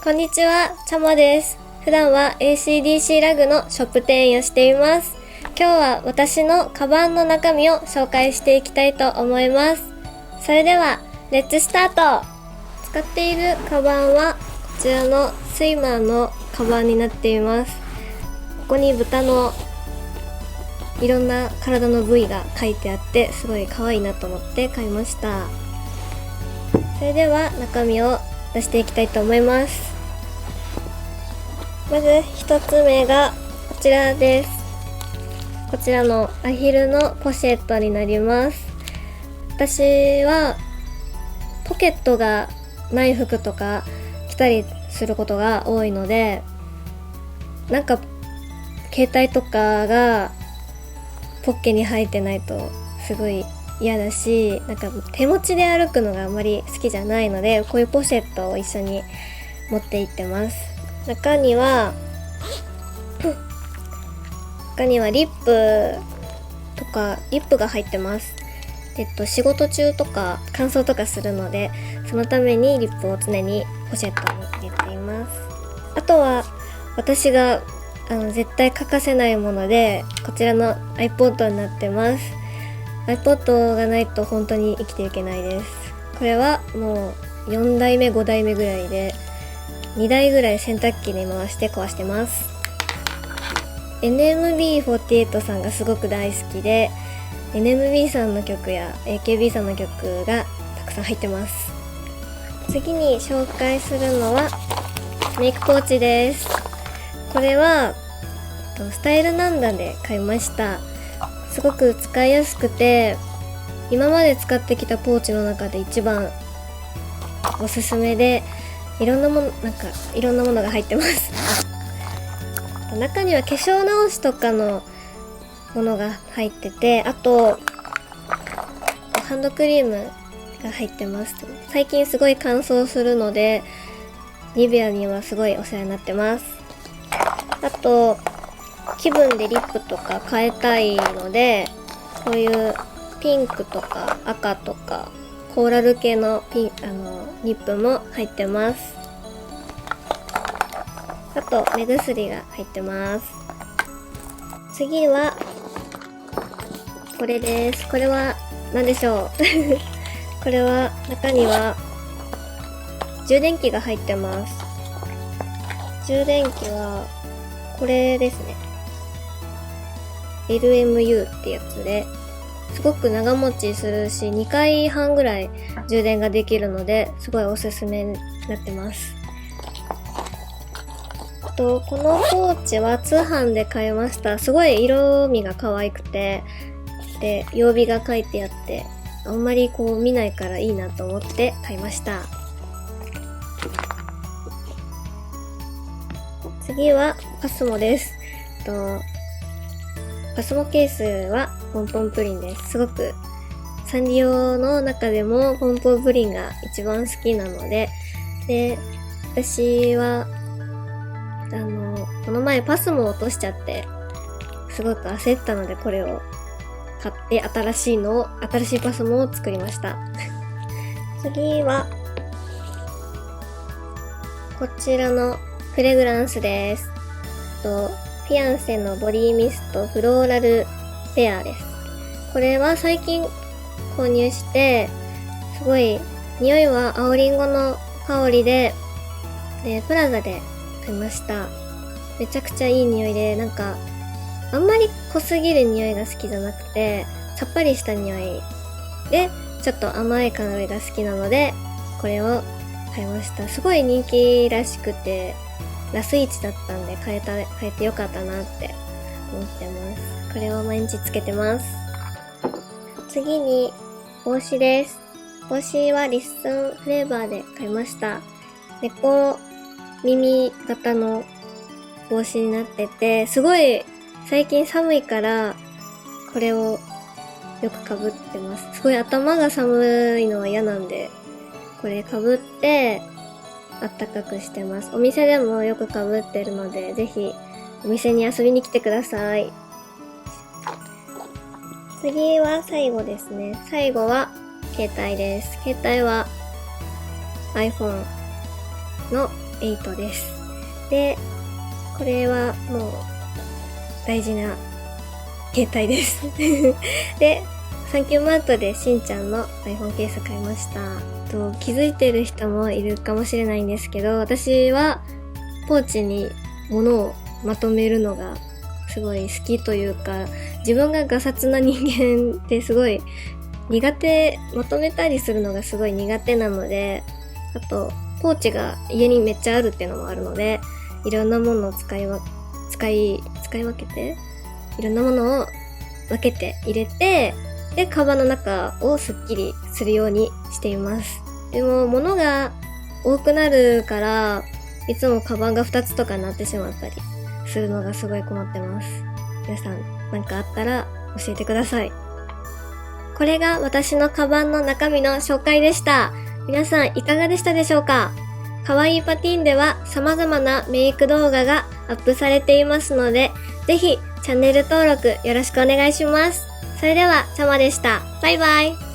こんにちは、ちゃまです。普段は ACDC ラグのショップ店員をしています。今日は私のカバンの中身を紹介していきたいと思います。それでは、レッツスタート。使っているカバンはこちらのスイマーのカバンになっています。ここに豚のいろんな体の部位が書いてあってすごい可愛いなと思って買いました。それでは中身を出していきたいと思います。まず一つ目がこちらです。こちらのアヒルのポシェットになります。私はポケットがない服とか着たりすることが多いので、なんか携帯とかがポッケに入ってないとすごい嫌だし、なんか手持ちで歩くのがあまり好きじゃないので、こういうポシェットを一緒に持って行ってます。中にはリップとかリップが入ってます。仕事中とか乾燥とかするので、そのためにリップを常にポシェットに入れています。あとは私が絶対欠かせないもので、こちらの iPod になってます。iPod がないと本当に生きていけないです。これはもう4代目5代目ぐらいで、2台ぐらい洗濯機に回して壊してます。NMB48 さんがすごく大好きで、NMB さんの曲や AKB さんの曲がたくさん入ってます。次に紹介するのはメイクポーチです。これはスタイルなんだで買いました。すごく使いやすくて、今まで使ってきたポーチの中で一番おすすめで、いろんなものが入ってます。中には化粧直しとかのものが入ってて、あとハンドクリームが入ってます。最近すごい乾燥するので、ニベアにはすごいお世話になってます。あと気分でリップとか変えたいので、こういうピンクとか赤とかコーラル系のリップも入ってます。あと目薬が入ってます。次はこれです。これは何でしょうこれは中には充電器が入ってます。充電器はこれですね。LMU ってやつで、すごく長持ちするし、2回半ぐらい充電ができるので、すごいおすすめになってます。このポーチは通販で買いました。すごい色味が可愛くて、で、曜日が書いてあって、あんまり見ないからいいなと思って買いました。次はパスモです。パスモケースはポンポンプリンです。すごくサンリオの中でもポンポンプリンが一番好きなので、私はこの前パスモを落としちゃってすごく焦ったので、これを買って新しいパスモを作りました次はこちらのフレグランスです。フィアンセのボディミストフローラルペアです。これは最近購入して、すごい匂いは青りんごの香りで、プラザで買いました。めちゃくちゃいい匂いで、なんかあんまり濃すぎる匂いが好きじゃなくて、さっぱりした匂いでちょっと甘い香りが好きなので、これを買いました。すごい人気らしくて、ラス1だったんで買えてよかったなって思ってます。これを毎日つけてます。次に帽子です。帽子はリッスンフレーバーで買いました。猫耳型の帽子になってて、すごい最近寒いからこれをよく被ってます。すごい頭が寒いのは嫌なんで、これ被ってあったかくしてます。お店でもよく被ってるので、ぜひお店に遊びに来てください。次は最後ですね。最後は携帯です。携帯は iPhone の8です。で、これはもう大事な携帯です。で、サンキューマートでしんちゃんの iPhone ケース買いました。気づいてる人もいるかもしれないんですけど、私はポーチに物をまとめるのがすごい好きというか、自分がガサツな人間ってすごい苦手、まとめたりするのがすごい苦手なので、あとポーチが家にめっちゃあるっていうのもあるので、いろんなものを使い分けて、いろんなものを分けて入れて、で、カバンの中をスッキリするようにしています。でも、物が多くなるから、いつもカバンが2つとかになってしまったりするのがすごい困ってます。皆さん、なんかあったら教えてください。これが私のカバンの中身の紹介でした。皆さんいかがでしたでしょうか？かわいいパティーンでは様々なメイク動画がアップされていますので、ぜひチャンネル登録よろしくお願いします。それでは、ちゃまでした。バイバイ。